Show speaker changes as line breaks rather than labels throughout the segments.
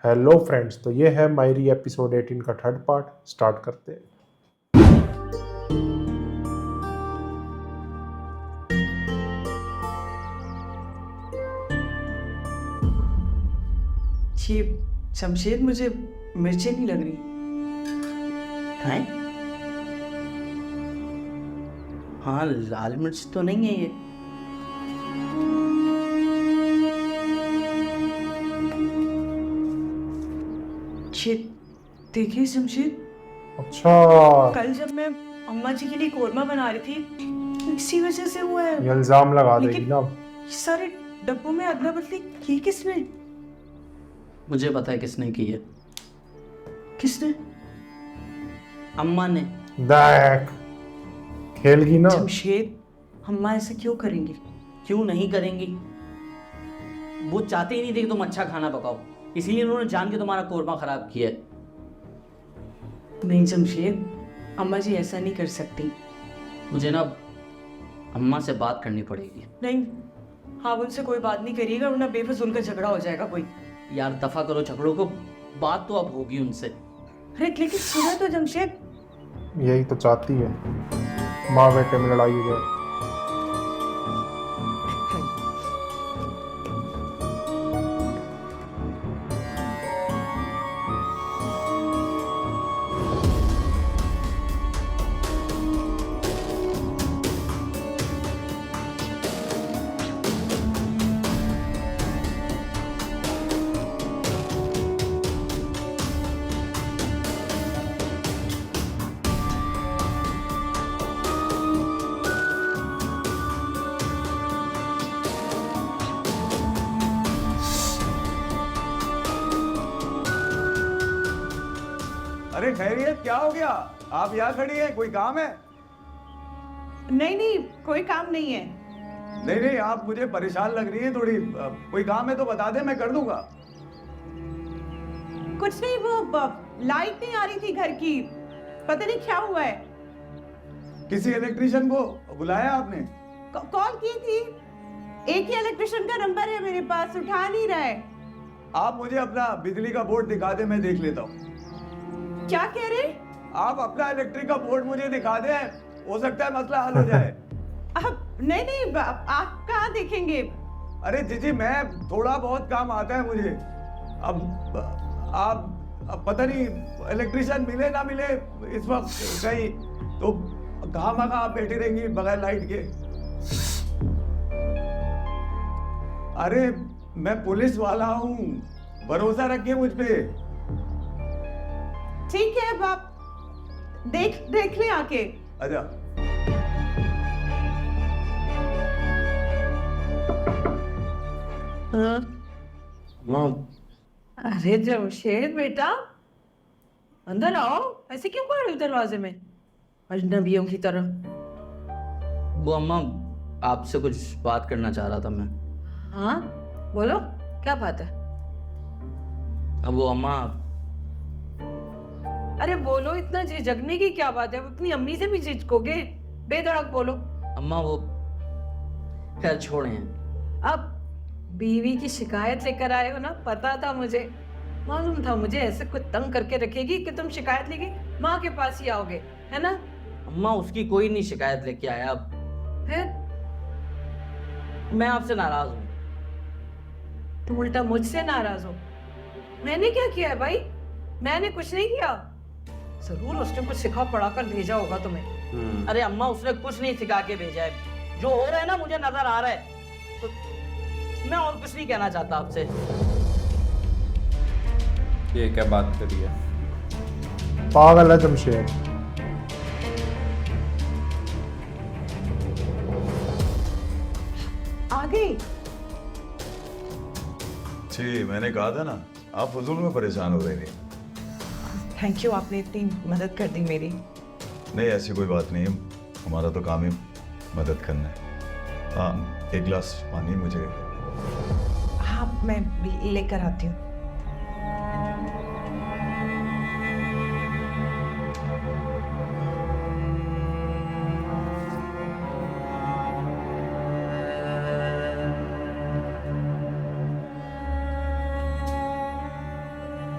Hello friends, तो ये है मायरी एपिसोड 18 का थर्ड पार्ट। स्टार्ट करते हैं।
ये शमशेर, मुझे मिर्चें नहीं लग रही।
खाएं? हाँ, लाल मिर्च तो नहीं है ये।
ये देखिए शमशेर,
अच्छा,
कल जब मैं अम्मा जी के लिए कोरमा बना रही थी, इसी वजह से हुआ है।
ये इल्जाम लगा देगी
लेकिन
ना।
ये सारे डब्बों में अदला बदली की किसने?
मुझे पता है किसने की है।
किसने?
अम्मा ने।
देख, खेलगी ना।
शमशेर, अम्मा ऐसा क्यों करेंगी?
क्यों नहीं करेंगी? वो चाहते ही नहीं थे कि तुम अच्छा खाना पकाओ, इसीलिए उन्होंने जान के तुम्हारा कोरमा खराब किया है।
नहीं शमशेर, अम्मा जी ऐसा नहीं कर सकती।
मुझे ना अम्मा से बात करनी पड़ेगी।
नहीं, हाँ उनसे कोई बात नहीं करिएगा, वरना बेफजूल का झगड़ा हो जाएगा कोई।
यार दफा करो झगड़ों को, बात तो अब होगी उनसे।
अरे लेकिन सुना तो जमशेद,
यही तो चाहती है, माँ बेटे में लड़ाई हो जाए।
अरे खैरियत, क्या हो गया? आप यहाँ खड़ी हैं, कोई काम है?
नहीं नहीं कोई काम नहीं है।
नहीं नहीं, आप मुझे परेशान लग रही हैं थोड़ी। कोई काम है तो बता दे, मैं कर दूंगा।
कुछ नहीं, वो लाइट नहीं आ रही थी घर की, पता नहीं क्या हुआ है।
किसी इलेक्ट्रिशियन को बुलाया आपने?
कॉल की थी, एक ही इलेक्ट्रिशियन का नंबर है मेरे पास, उठा नहीं रहा है।
आप मुझे अपना बिजली का बोर्ड दिखा दे, मैं देख लेता हूँ।
क्या कह रहे?
आप अपना इलेक्ट्रिक का बोर्ड मुझे दिखा दे, हो सकता है मसला हल हो जाए।
अब नहीं नहीं, आप कहाँ देखेंगे?
अरे जीजी, मैं थोड़ा बहुत काम आता है मुझे। अब आप पता नहीं इलेक्ट्रिशियन मिले ना मिले इस वक्त कहीं, तो कहाँ आप बैठी रहेंगी बगैर लाइट के? अरे मैं पुलिस वाला हूँ, भरोसा रखिए मुझ पे।
ठीक है, अब आप देख ले आके।
अच्छा।
हाँ।
माँ,
अरे जमशेद बेटा, अंदर आओ। ऐसे क्यों खड़े हो दरवाजे में अजनबियों की तरह?
वो अम्मा, आपसे कुछ बात करना चाह रहा था मैं।
हाँ बोलो, क्या बात है?
अब वो अम्मा,
अरे बोलो, इतना झिझकने की क्या बात है? अपनी अम्मी से भी झिझकोगे? बेधड़क बोलो।
अम्मा वो, खैर छोड़े हैं।
अब बीवी की शिकायत लेकर आए हो ना, पता था मुझे, मालूम था मुझे ऐसे कुछ तंग करके रखेगी कि तुम शिकायत लेके माँ के पास ही आओगे, है ना?
अम्मा उसकी कोई नहीं शिकायत लेके आया। अब
फिर
मैं आपसे नाराज हूँ।
तुम उल्टा मुझसे नाराज हो? मैंने क्या किया है भाई? मैंने कुछ नहीं किया। जरूर उसने कुछ सिखा पढ़ा कर भेजा होगा तुम्हें।
अरे अम्मा, उसने कुछ नहीं सिखा के भेजा है। जो हो रहा है ना मुझे नजर आ रहा है, तो मैं और कुछ नहीं कहना चाहता आपसे।
ये क्या बात करी है?
पागल है जमशेद।
आ गई?
जी, मैंने कहा था ना, आप फजूल में परेशान हो रहे थे।
थैंक यू, आपने इतनी मदद कर दी मेरी।
नहीं, ऐसी कोई बात नहीं है, हमारा तो काम ही मदद करना है। हाँ, एक गिलास पानी मुझे।
हाँ मैं लेकर आती हूँ।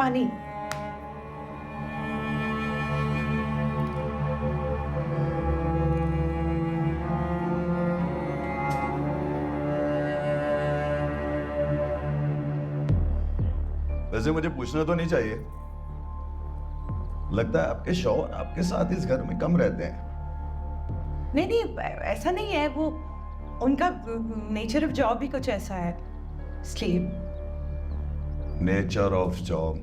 पानी।
वैसे मुझे पूछना तो नहीं चाहिए, लगता है आपके शौहर आपके साथ इस घर में कम रहते हैं।
नहीं नहीं, ऐसा नहीं है, वो उनका नेचर ऑफ जॉब भी कुछ ऐसा है, इसलिए।
नेचर ऑफ जॉब,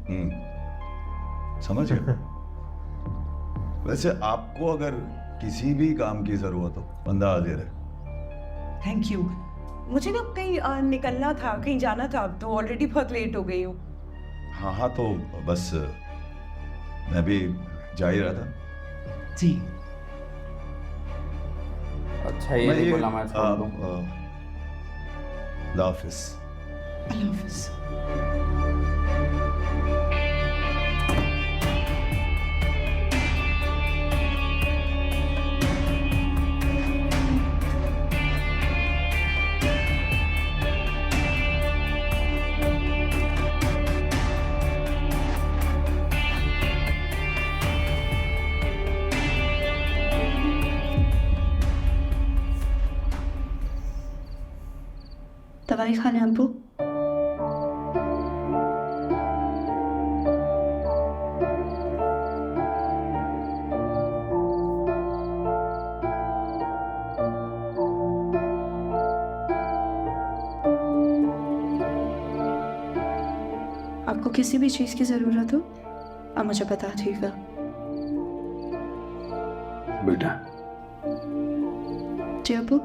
समझ गए। वैसे आपको अगर किसी भी काम की जरूरत हो, बंदा हाजिर है।
Thank you. मुझे ना कहीं निकलना था, कहीं जाना था, तो ऑलरेडी बहुत लेट हो गई हूँ।
हाँ हाँ, तो बस मैं भी जा ही रहा था।
जी।
अच्छा ये नहीं बोला मैं छोड़ दूं।
अल्लाह हाफिज।
अल्लाह हाफिज।
दवाई खा लें अब्बू? आपको किसी भी चीज़ की ज़रूरत हो आप मुझे बता दीजिएगा।
बेटा
जी अब्बू।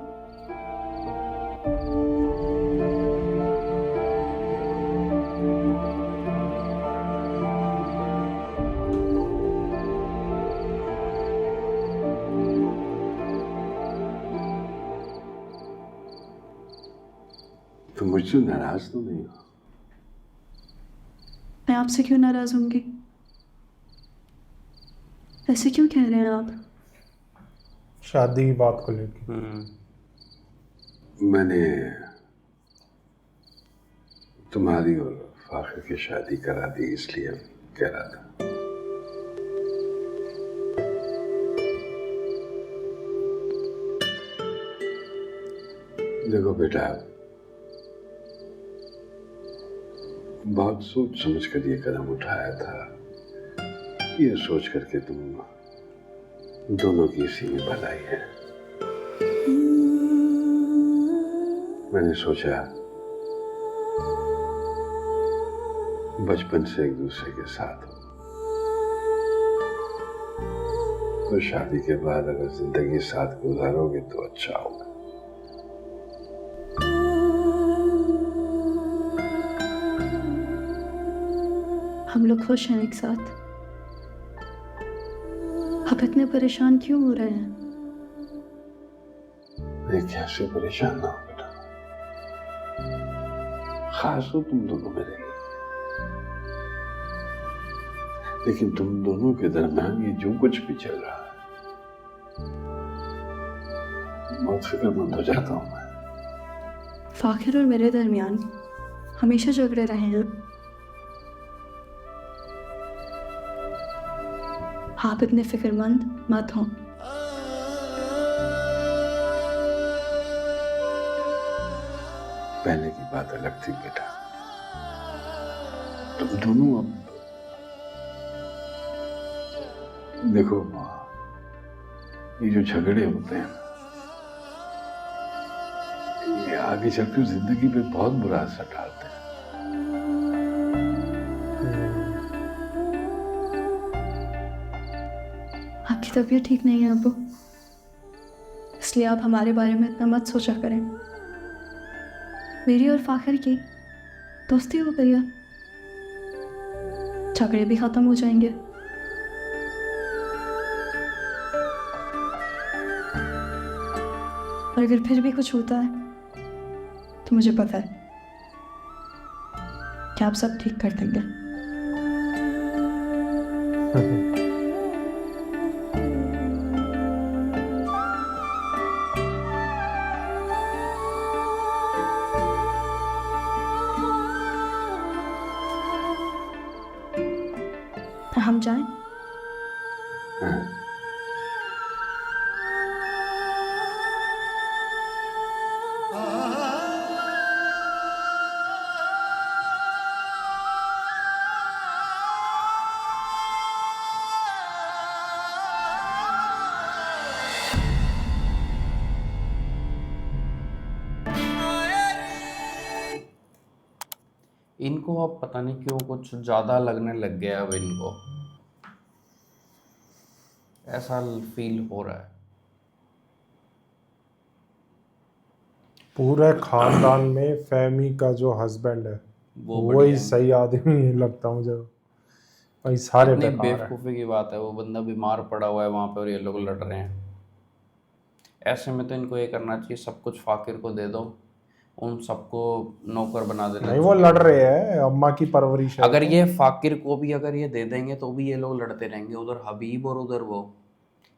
तुम मुझसे नाराज तो नहीं हो?
मैं आपसे क्यों नाराज होंगी? ऐसे क्यों कह रहे हैं आप?
शादी की बात को लेकर।
मैंने तुम्हारी और फाखिर की शादी करा दी, इसलिए कह रहा था। देखो बेटा, बहुत सोच समझ कर ये कदम उठाया था, ये सोच करके तुम दोनों की इसी में भलाई है। मैंने सोचा बचपन से एक दूसरे के साथ हो, तो शादी के बाद अगर जिंदगी साथ गुजारोगे तो अच्छा होगा।
हम लोग खुश हैं एक साथ। आप इतने परेशान क्यों हो रहे हैं?
मैं कैसे परेशान ना हो बेटा, खास हो तुम दोनों में रही, लेकिन तुम दोनों के दरमियान ये जो कुछ भी चल रहा है, बहुत फिक्रमंद हो जाता हूं मैं।
फाखिर और मेरे दरमियान हमेशा झगड़े रहे हैं। आप इतने फिक्रमंद मत हो।
पहले की बात अलग थी बेटा, तुम दोनों अब देखो, ये जो झगड़े होते हैं ये आगे चलकर जिंदगी पे बहुत बुरा असर डालते हैं।
आपकी तबीयत ठीक नहीं है अब्बू, इसलिए आप हमारे बारे में इतना मत सोचा करें। मेरी और फाखिर की दोस्ती हो गई है, झगड़े भी खत्म हो जाएंगे। और अगर फिर भी कुछ होता है तो मुझे पता है कि आप सब ठीक कर देंगे। हम जाएं?
हाँ।
इनको अब पता नहीं क्यों कुछ ज़्यादा लगने लग गया अब इनको, ऐसा फील हो रहा है।
पूरे खानदान में फहमी का जो हस्बैंड है
वो
वही
बढ़िया है।
सही आदमी लगता मुझे। भाई सारे
कितनी
बेकार है।
बेवकूफ़ी की बात है, वो बंदा बीमार पड़ा हुआ है वहाँ पे और ये लोग लड़ रहे हैं। ऐसे में तो इनको ये करना चाहिए, सब कुछ फाकिर को दे दो, उन सबको नौकर बना देना
नहीं वो
चाहिए।
लड़ रहे हैं, अम्मा की परवरिश है।
अगर ये फाकिर को भी अगर ये दे देंगे तो भी ये लोग लड़ते रहेंगे, उधर हबीब और उधर वो,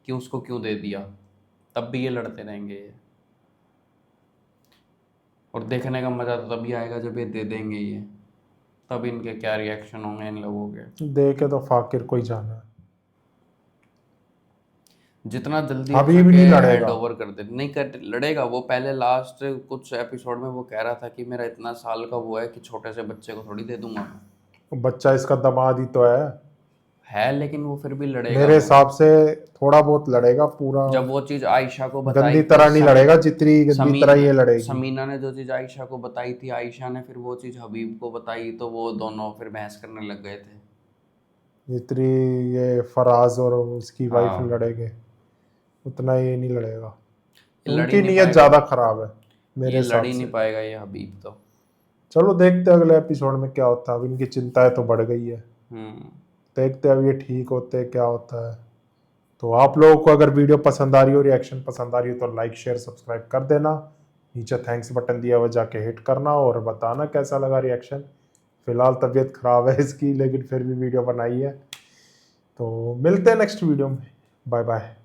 कि उसको क्यों दे दिया, तब भी ये लड़ते रहेंगे ये। और देखने का मजा तो तभी आएगा जब ये दे देंगे ये, तब इनके क्या रिएक्शन होंगे इन लोगों के।
देखे तो फाकिर को ही जाना है।
जितना जल्दी हो
हबीब
सके
नहीं लड़ेगा।
हैंड ओवर कर दे। नहीं कर लड़ेगा वो, पहले लास्ट कुछ एपिसोड में वो कह रहा था कि मेरा इतना साल का वो है कि छोटे से बच्चे को थोड़ी दे दूंगा मैं।
बच्चा इसका दामाद ही तो है,
लेकिन वो फिर भी लड़ेगा।
मेरे हिसाब से थोड़ा बहुत लड़ेगा, पूरा
जब वो चीज आयशा को बताई
गंदी
थी,
तरह नहीं लड़ेगा जितनी गंदी तरह ये लड़ेगी।
समीना ने जो चीज आयशा को बताई थी, आयशा ने फिर वो चीज हबीब को बताई, तो वो दोनों फिर बहस करने लग गए थे।
जितनी ये फराज और उसकी वाइफ
हाँ।
लड़ेंगे उतना ये नहीं लड़ेगा।
ये लड़ ही
उनकी
नहीं
नीयत
पाएगा।
ज्यादा खराब है मेरे
ये
हिसाब
लड़ ही
से।
नहीं पाएगा ये हबीब तो।
चलो देखते हैं अगले एपिसोड में क्या होता है। अब इनकी चिंताएं तो बढ़ गई है, देखते हैं अब ये ठीक होते हैं क्या होता है। तो आप लोगों को अगर वीडियो पसंद आ रही हो, रिएक्शन पसंद आ रही हो, तो लाइक शेयर सब्सक्राइब कर देना। नीचे थैंक्स बटन दिया हुआ, जाके हिट करना और बताना कैसा लगा रिएक्शन। फिलहाल तबीयत खराब है इसकी, लेकिन फिर भी वीडियो बनाई है। तो मिलते हैं नेक्स्ट वीडियो में। Bye bye.